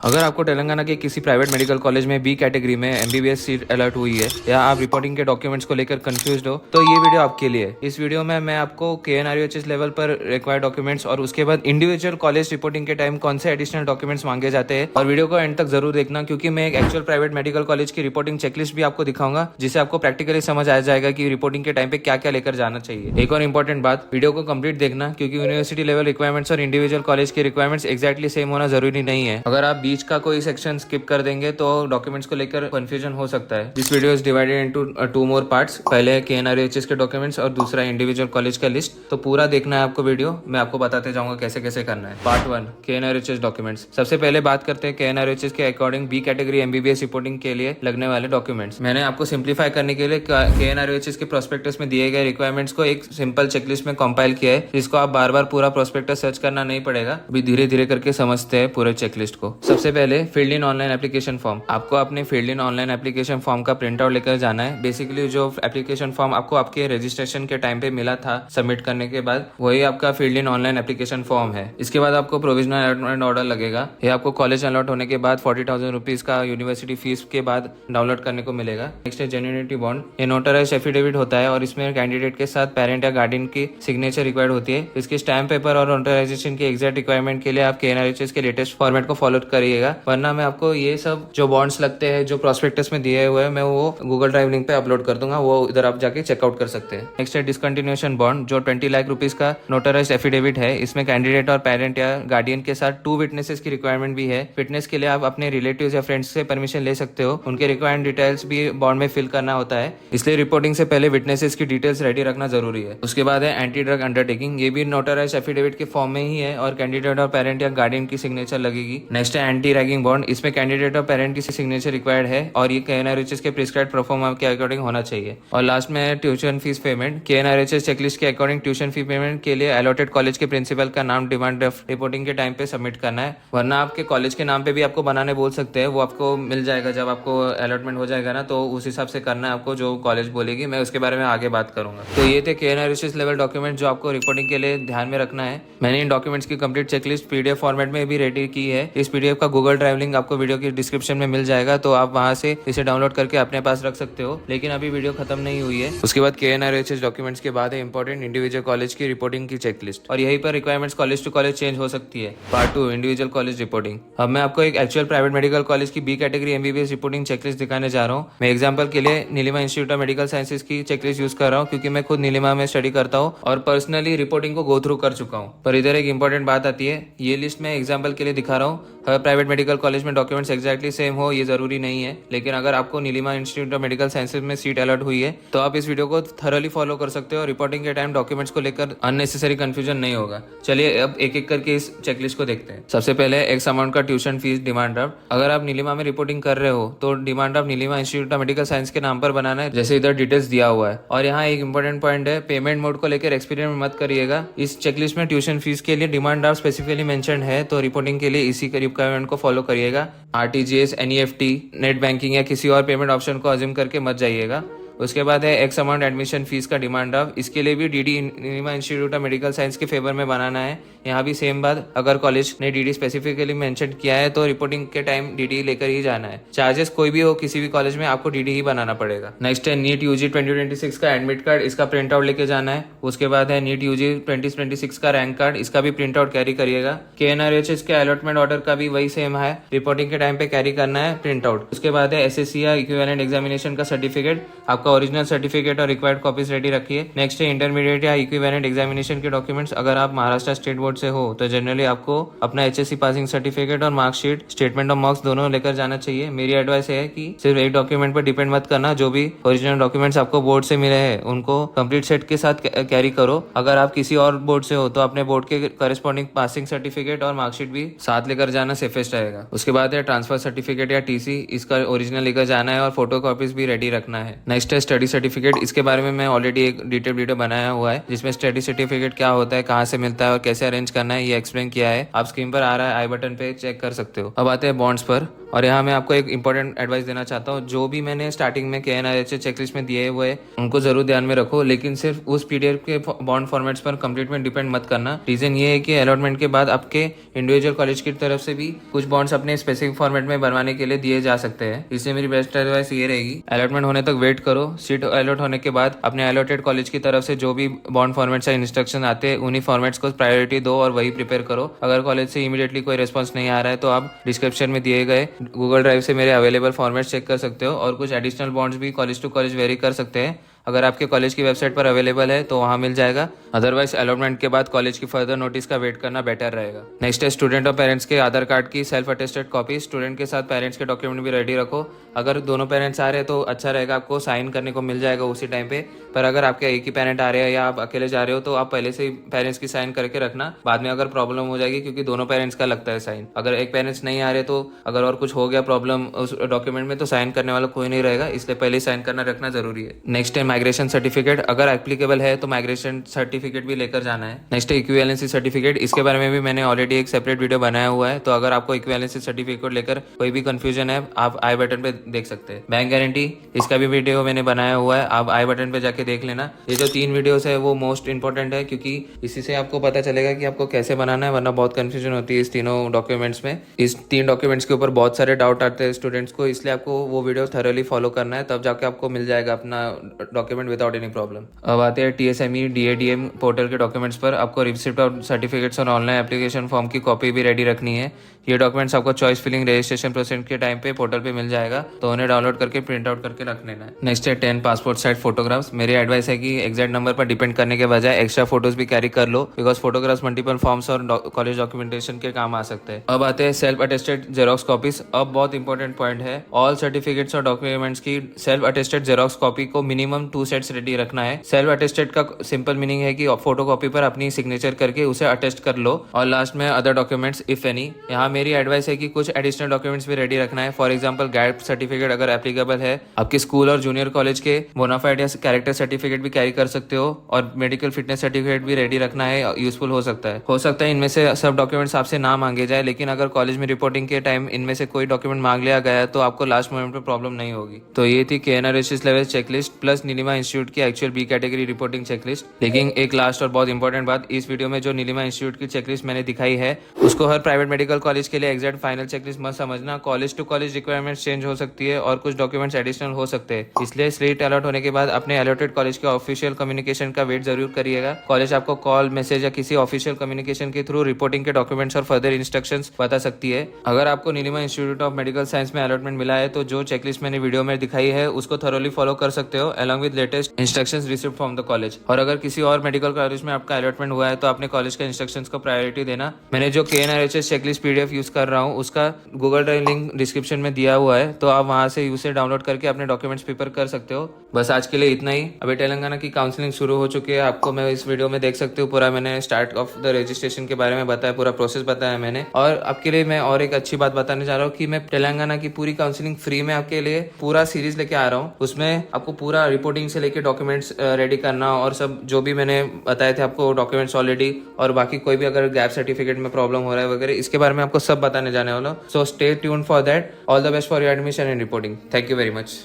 अगर आपको तेलंगाना के किसी प्राइवेट मेडिकल कॉलेज में बी कैटेगरी में एमबीबीएस सीट अलर्ट हुई है या आप रिपोर्टिंग के डॉक्यूमेंट्स को लेकर कंफ्यूज हो तो ये वीडियो आपके लिए है। इस वीडियो में मैं आपको KNRUHS लेवल पर रिक्वायर्ड डॉक्यूमेंट्स और उसके बाद इंडिविजुअल कॉलेज रिपोर्टिंग के टाइम कौन से एडिशनल डॉक्यूमेंट्स मांगे जाते हैं और वीडियो को एंड तक जरूर देखना, क्योंकि मैं एक एक्चुअल प्राइवेट मेडिकल कॉलेज की रिपोर्टिंग चेकलिस्ट भी आपको दिखाऊंगा जिससे आपको प्रैक्टिकली समझ आ जाएगा कि रिपोर्टिंग के टाइम पे क्या क्या लेकर जाना चाहिए। एक और इंपॉर्टेंट बात, वीडियो को कंप्लीट देखना क्योंकि यूनिवर्सिटी लेवल रिक्वायरमेंट्स और इंडिविजुअल कॉलेज के रिक्वायरमेंट्स एक्जैक्टली सेम होना जरूरी नहीं है। अगर आप बीच का कोई सेक्शन स्किप कर देंगे तो डॉक्यूमेंट्स को लेकर कंफ्यूजन हो सकता है। This video is divided into 2 more parts. पहले KNRUHS के डॉक्यूमेंट्स और दूसरा इंडिविजुअल कॉलेज का लिस्ट। तो पूरा देखना है आपको वीडियो, मैं आपको बताते जाऊंगा कैसे कैसे करना है। Part 1 KNRUHS documents. सबसे पहले बात करते हैं KNRUHS के according B category MBBS reporting के लिए लगने वाले डॉक्यूमेंट्स। मैंने आपको सिंप्लीफाई करने के लिए KNRUHS के प्रोस्पेक्टस में दिए गए रिक्वायरमेंट्स को एक सिंपल चेकलिस्ट में कंपाइल किया है, जिसको आप बार बार पूरा प्रोस्पेक्टस सर्च करना नहीं पड़ेगा। अभी धीरे धीरे करके समझते हैं पूरे चेकलिस्ट को। सबसे पहले फील्ड इन ऑनलाइन एप्लीकेशन फॉर्म। आपको अपने फील्ड इन ऑनलाइन एप्लीकेशन फॉर्म का प्रिंट आउट लेकर जाना है। बेसिकली जो एप्लीकेशन फॉर्म आपको आपके रजिस्ट्रेशन के टाइम पे मिला था सबमिट करने के बाद, वही आपका फील्ड इन ऑनलाइन एप्लीकेशन फॉर्म है। इसके बाद आपको प्रोविजनल अलॉटमेंट ऑर्डर लगेगा। ये आपको कॉलेज अलॉट होने के बाद 40,000 रुपीज का यूनिवर्सिटी फीस के बाद डाउनलोड करने को मिलेगा। नेक्स्ट है जेन्युइनिटी बॉन्ड। ये नोटराइज्ड एफिडेविट होता है और इसमें कैंडिडेट के साथ पेरेंट या गार्डियन की सिग्नेचर रिक्वायर्ड होती है। इसके स्टैम्प पेपर और नोटराइजेशन के एग्जैक्ट रिक्वायरमेंट के लिए आप KNRUHS के लेटेस्ट फॉर्मेट को फॉलो करिएगा, वरना मैं आपको ये सब जो बॉन्ड्स लगते हैं जो प्रोस्पेक्टस में दिए हुए हैं मैं वो गूगल ड्राइव लिंक पे अपलोड कर दूंगा, वो इधर आप जाके चेकआउट कर सकते हैं। नेक्स्ट है डिसकंटिन्यूएशन बॉन्ड, जो 20 लाख रुपीज का नोटराइज्ड एफिडेविट है। इसमें कैंडिडेट और पेरेंट या गार्डियन के साथ 2 विटनेसेस की रिक्वायरमेंट भी है। फिटनेस के लिए आप अपने रिलेटिव्स या फ्रेंड्स से परमिशन ले सकते हो, उनके रिक्वायर्ड डिटेल्स भी बॉन्ड में फिल करना होता है, इसलिए रिपोर्टिंग से पहले विटनेसेस की डिटेल्स रेडी रखना जरूरी है। उसके बाद है एंटी ड्रग अंडरटेकिंग। ये भी नोटराइज्ड एफिडेविट के फॉर्म में ही है और कैंडिडेट और पेरेंट या गार्डियन की सिग्नेचर लगेगी। नेक्स्ट है एंटी रैगिंग बॉन्ड। इसमें कैंडिडेट और पेरेंट की सिग्नेचर रिक्वायर्ड है और ये KNRUHS के प्रिस्क्राइब्ड परफॉर्मा के अकॉर्डिंग होना चाहिए। और लास्ट में है tuition fees payment. KNRUHS checklist के अकॉर्डिंग ट्यूशन फी पेमेंट के लिए अलॉटेड कॉलेज के प्रिंसिपल का नाम डिमांड ड्राफ्ट रिपोर्टिंग के टाइम पे सबमिट करना है, वरना आपके कॉलेज के नाम पे भी आपको बनाने बोल सकते हैं। वो आपको मिल जाएगा जब आपको अलॉटमेंट हो जाएगा ना, तो उस हिसाब से करना है आपको जो कॉलेज बोलेगी। मैं उसके बारे में आगे बात करूंगा। तो ये थे KNRUHS लेवल डॉक्यूमेंट जो आपको रिपोर्टिंग के लिए ध्यान में रखना है। मैंने इन डॉक्यूमेंट्स की कंप्लीट चेकलिस्ट PDF फॉर्मेट में भी रेडी की है। इस PDF का गूगल ड्राइव लिंक आपको वीडियो की डिस्क्रिप्शन में मिल जाएगा, तो आप वहां से इसे डाउनलोड करके अपने पास रख सकते हो। लेकिन अभी वीडियो खत्म नहीं हुई है। उसके बाद KNRUHS डॉक्यूमेंट्स के बाद है इंपॉर्टेंट इंडिविजुअल कॉलेज की रिपोर्टिंग की चेकलिस्ट, और यही पर requirements college to college change हो सकती है। Part 2 individual college reporting. अब मैं आपको एक एक्चुअल प्राइवेट मेडिकल कॉलेज की B category MBBS reporting checklist दिखाने जा रहा हूँ। मैं एग्जाम्पल के लिए Neelima institute of medical sciences की चेकलिस्ट यूज कर रहा हूँ, क्योंकि मैं खुद नीलिमा में स्टडी करता हूँ और पर्सनली रिपोर्टिंग को गो थ्रू कर चुका हूँ। पर इधर एक इंपॉर्टेंट बात आती है, ये लिस्ट मैं एग्जाम्पल के लिए दिखा रहा हूँ। हर प्राइवेट मेडिकल कॉलेज में डॉक्यूमेंट्स एक्जैक्टली सेम हो ये जरूरी नहीं है, लेकिन अगर आपको Nilima institute of medical sciences में सीट अलॉट हुई है तो आप इस वीडियो को थरोली फॉलो कर सकते हो और रिपोर्टिंग के टाइम डॉक्यूमेंट्स को लेकर अननेसेसरी कंफ्यूजन नहीं होगा। चलिए अब एक एक करके इस चेकलिस्ट को देखते हैं। सबसे पहले एक्स अमाउंट का ट्यूशन फीस डिमांड ड्राफ्ट। अगर आप नीलिमा में रिपोर्टिंग कर रहे हो तो demand draft Neelima institute of medical science के नाम पर बनाना है, जैसे इधर डिटेल्स दिया हुआ है। और यहाँ एक इंपॉर्टेंट पॉइंट है, पेमेंट मोड को लेकर एक्सपेरिमेंट मत करिएगा। इस चेकलिस्ट में ट्यूशन फीस के लिए डिमांड ड्राफ्ट स्पेसिफिकली मेंशन है, तो रिपोर्टिंग के लिए इसी रिक्वायरमेंट को फॉलो करिएगा। RTGS, NEFT, नेट बैंकिंग या किसी और पेमेंट ऑप्शन को अज्यूम करके मत जाइएगा। उसके बाद है एक्स अमाउंट एडमिशन फीस का डिमांड ड्राफ्ट। इसके लिए भी DD Nilima institute of medical science के फेवर में बनाना है। यहाँ भी सेम बात, अगर कॉलेज ने DD स्पेसिफिकली मेंशन किया है तो रिपोर्टिंग के टाइम DD लेकर ही जाना है। चार्जेस कोई भी हो किसी भी कॉलेज में आपको DD ही बनाना पड़ेगा। नेक्स्ट है नीट UG 2026 का एडमिट कार्ड, इसका प्रिंट आउट लेके जाना है। उसके बाद है नीट UG 2026 का रैंक कार्ड, इसका भी प्रिंट आउट कैरी करिएगा। KNRUHS के अलॉटमेंट ऑर्डर का भी वही सेम है, रिपोर्टिंग के टाइम पे कैरी करना है प्रिंट आउट। उसके बाद है SSC या इक्विवेलेंट एग्जामिनेशन का सर्टिफिकेट, आपका ओरिजिनल सर्टिफिकेट और रिक्वायर्ड कॉपीज रेडी रखिए। नेक्स्ट है इंटरमीडिएट या इक्विवेलेंट एग्जामिनेशन के डॉक्यूमेंट्स। अगर आप महाराष्ट्र स्टेट बोर्ड से हो तो जनरली आपको अपना HSC पासिंग सर्टिफिकेट और मार्कशीट, स्टेटमेंट ऑफ मार्क्स दोनों लेकर जाना चाहिए। मेरी एडवाइस है कि सिर्फ एक डॉक्यूमेंट पर डिपेंड मत करना, जो भी ओरिजिनल डॉक्यूमेंट्स आपको बोर्ड से मिले हैं उनको कंप्लीट सेट के साथ कैरी करो। अगर आप किसी और बोर्ड से हो तो अपने बोर्ड के करस्पॉन्डिंग पासिंग सर्टिफिकेट और मार्कशीट भी साथ लेकर जाना सेफेस्ट रहेगा। उसके बाद है ट्रांसफर सर्टिफिकेट या TC, इसका ओरिजिनल लेकर जाना है और फोटो कॉपीज भी रेडी रखना है। नेक्स्ट है स्टडी सर्टिफिकेट। इसके बारे में मैं ऑलरेडी एक डिटेल वीडियो बनाया हुआ है जिसमें स्टडी सर्टिफिकेट क्या होता है, कहाँ से मिलता है और कैसे अरेंज करना है ये एक्सप्लेन किया है। आप स्क्रीन पर आ रहा है आई बटन पे चेक कर सकते हो। अब आते हैं बॉन्ड्स पर। और यहाँ मैं आपको एक इंपॉर्टेंट एडवाइस देना चाहता हूँ, जो भी मैंने स्टार्टिंग में KNRHS चेकलिस्ट में दिए हुए उनको जरूर ध्यान में रखो, लेकिन सिर्फ उस PDF के बॉन्ड फॉर्मेट्स पर कंप्लीट में डिपेंड मत करना। रीजन ये है कि अलॉटमेंट के बाद आपके इंडिविजुअल कॉलेज की तरफ से भी कुछ बॉन्ड्स अपने स्पेसिफिक फॉर्मेट में बनवाने के लिए दिए जा सकते हैं। इसलिए मेरी बेस्ट एडवाइस ये रहेगी, अलॉटमेंट होने तक वेट करो। सीट अलॉट होने के बाद अपने अलॉटेड कॉलेज की तरफ से जो भी बॉन्ड फॉर्मेट्स या इंस्ट्रक्शन आते हैं उन्हीं फॉर्मेट्स को प्रायोरिटी दो और वही प्रिपेयर करो। अगर कॉलेज से इमीडिएटली कोई रिस्पॉन्स नहीं आ रहा है तो आप डिस्क्रिप्शन में दिए गए गूगल ड्राइव से मेरे अवेलेबल फॉर्मेट्स चेक कर सकते हो और कुछ एडिशनल बॉन्ड्स भी कॉलेज टू कॉलेज वेरी कर सकते हैं। अगर आपके कॉलेज की वेबसाइट पर अवेलेबल है तो वहाँ मिल जाएगा, अदरवाइज अलॉटमेंट के बाद कॉलेज की फर्दर नोटिस का वेट करना बेटर रहेगा। नेक्स्ट है स्टूडेंट और पेरेंट्स के आधार कार्ड की सेल्फ अटेस्टेड कॉपी। स्टूडेंट के साथ पेरेंट्स के डॉक्यूमेंट भी रेडी रखो। अगर दोनों पेरेंट्स आ रहे हैं तो अच्छा रहेगा, आपको साइन करने को मिल जाएगा उसी टाइम पे। पर अगर आपके एक ही पेरेंट आ रहे हैं या आप अकेले जा रहे हो तो आप पहले से ही पेरेंट्स की साइन करके रखना, बाद में अगर प्रॉब्लम हो जाएगी, क्योंकि दोनों पेरेंट्स का लगता है साइन। अगर एक पेरेंट्स नहीं आ रहे तो अगर और कुछ हो गया प्रॉब्लम उस डॉक्यूमेंट में तो साइन करने वाला कोई नहीं रहेगा, इसलिए पहले साइन करना रखना जरूरी है। नेक्स्ट है माइग्रेशन सर्टिफिकेट, अगर एप्लीकेबल है तो माइग्रेशन सर्टिफिकेट भी लेकर जाना है। नेक्स्ट है इक्विवेलेंसी सर्टिफिकेट, इसके बारे में भी मैंने ऑलरेडी एक सेपरेट वीडियो बनाया हुआ है, तो अगर आपको इक्विवेलेंसी सर्टिफिकेट लेकर कोई भी कंफ्यूजन है आप आई बटन पे देख सकते हैं। बैंक गारंटी, इसका भी वीडियो मैंने बनाया हुआ है, आप आई बटन पे जाके देख लेना। ये जो 3 वीडियोस है वो मोस्ट इंपॉर्टेंट है, क्योंकि इसी से आपको पता चलेगा कि आपको कैसे बनाना है, वरना बहुत कंफ्यूजन होती है इस तीनों डॉक्यूमेंट्स में। इस 3 डॉक्यूमेंट्स के ऊपर बहुत सारे डाउट आते हैं स्टूडेंट्स को, इसलिए आपको वो वीडियो थरोली फॉलो करना है, तब जाके आपको मिल जाएगा अपना डॉक्यूमेंट विदाउट एनी प्रॉब्लम। अब आते हैं TSME DADM पोर्टल के डॉक्यूमेंट्स पर। आपको रिसिप्ट ऑफ सर्टिफिकेट्स और ऑनलाइन एप्लीकेशन फॉर्म की कॉपी भी रेडी रखनी है। ये डॉक्यूमेंट्स आपको चॉइस फिलिंग रजिस्ट्रेशन प्रोसेस के टाइम पे पोर्टल पे मिल जाएगा, तो उन्हें डाउनलोड करके प्रिंट आउट करके रख लेना है। नेक्स्ट है 10 पासपोर्ट साइज फोटोग्राफ्स। मेरी एडवाइस है कि एग्जैक्ट नंबर पर डिपेंड करने के बजाय एक्स्ट्रा फोटोज भी कैरी कर लो, बिकॉज फोटोग्राफ्स मल्टीपल फॉर्म्स और कॉलेज डॉक्यूमेंटेशन के काम आ सकते हैं। अब आते हैं सेल्फ अटेस्टेड जेरोक्स कॉपीज। अब बहुत इंपॉर्टेंट पॉइंट है, ऑल सर्टिफिकेट्स और डॉक्यूमेंट्स की सेल्फ अटेस्टेड जेरोक्स कॉपी को मिनिमम 2 सेट्स रेडी रखना है। सेल्फ अटेस्टेड का सिंपल मीनिंग है कि फोटो कॉपी पर अपनी सिग्नेचर करके उसे अटेस्ट कर लो, और लास्ट में अदर डॉक्यूमेंट्स इफ एनी। यहाँ मेरी एडवाइस है कि कुछ एडिशनल डॉक्यूमेंट्स भी रेडी रखना है। फॉर एग्जांपल गैप सर्टिफिकेट अगर एप्लीकेबल है, आपके स्कूल और जूनियर कॉलेज के बोनाफाइड या कैरेक्टर सर्टिफिकेट भी कैरी कर सकते हो, और मेडिकल फिटनेस सर्टिफिकेट भी रेडी रखना है, यूजफुल हो सकता है इनमें से सब डॉक्यूमेंट्स आपसे ना मांगे जाए, लेकिन अगर कॉलेज में रिपोर्टिंग के टाइम इनमें से कोई डॉक्यूमेंट मांग लिया गया तो आपको लास्ट मोमेंट पे प्रॉब्लम नहीं होगी। तो ये थी KNRHS level checklist plus Neelima institute की actual B category reporting checklist. लेकिन एक लास्ट और बहुत इंपॉर्टेंट बात, इस वीडियो में जो नीलिमा इंस्टीट्यूट की चेकलिस्ट मैंने दिखाई है उसको हर प्राइवेट मेडिकल कॉलेज के लिए एग्जैक्ट फाइनल चेकलिस्ट मत समझना। College to college requirements change हो सकती है और कुछ डॉक्यूमेंट्स एडिशनल हो सकते हैं, इसलिए सीट अलॉट होने के बाद अपने अलॉटेड कॉलेज के ऑफिशियल कम्युनिकेशन का वेट जरूर करिएगा। कॉलेज आपको कॉल, मैसेज या किसी ऑफिशियल कम्युनिकेशन के थ्रू रिपोर्टिंग के डॉक्यूमेंट्स और फर्दर इंस्ट्रक्शंस बता सकती है। अगर आपको Nilima institute of medical science में अलॉटमेंट मिला है तो जो चेकलिस्ट मैंने वीडियो में दिखाई है उसको थरोली फॉलो कर सकते हो, along with latest instructions received from the college. और अगर किसी और मेडिकल कॉलेज में आपका अलॉटमेंट हुआ है तो अपने कॉलेज के इंस्ट्रक्शंस को प्रायोरिटी देना। मैंने जो KNRHS चेकलिस्ट PDF यूज कर रहा हूँ उसका गूगल ड्राइव लिंक डिस्क्रिप्शन में दिया हुआ है, तो आप वहां से उसे डाउनलोड करके अपने डॉक्यूमेंट्स प्रिपेयर कर सकते हो। बस आज के लिए इतना ही। अभी तेलंगाना की काउंसलिंग शुरू हो चुकी है, आपको मैं इस वीडियो में देख सकते हो पूरा मैंने स्टार्ट ऑफ द रजिस्ट्रेशन के बारे में बताया, पूरा प्रोसेस बताया मैंने। और आपके लिए मैं और एक अच्छी बात बताने जा रहा हूँ कि मैं तेलंगाना की पूरी काउंसलिंग फ्री में आपके लिए पूरा सीरीज लेके आ रहा हूँ। उसमें आपको पूरा रिपोर्टिंग से लेके डॉक्यूमेंट्स रेडी करना और सब जो भी मैंने बताए थे आपको डॉक्यूमेंट्स ऑलरेडी, और बाकी कोई भी अगर गैप सर्टिफिकेट में प्रॉब्लम हो रहा है वगैरह, इसके बारे में आपको सब बताने जाने वाला हूँ। So stay tuned for that. All the best for your admission and reporting. Thank you very much.